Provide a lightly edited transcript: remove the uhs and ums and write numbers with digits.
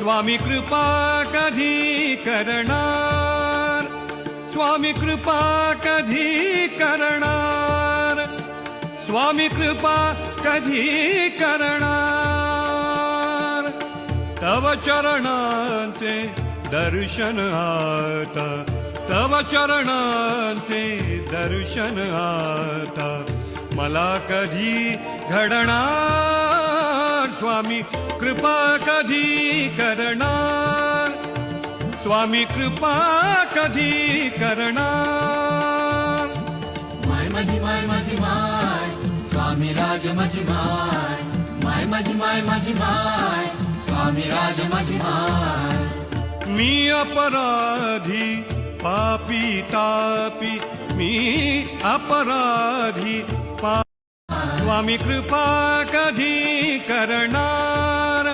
स्वामी कृपा कधी करणार, स्वामी कृपा कधी करणार, स्वामी कृपा कधी करणार. तव चरणांचे दर्शन आता, तव चरणांचे दर्शन आता मला कधी घडणार. स्वामी कृपा कधी करणार, स्वामी कृपा कधी करणार. माय माझी माय माझी माय स्वामी राज माझी माय, माय माझी माय माझी माय स्वामी राज माझी माय. मी अपराधी पापी तापी, मी अपराधी पापी, स्वामी कृपा कधी करणार.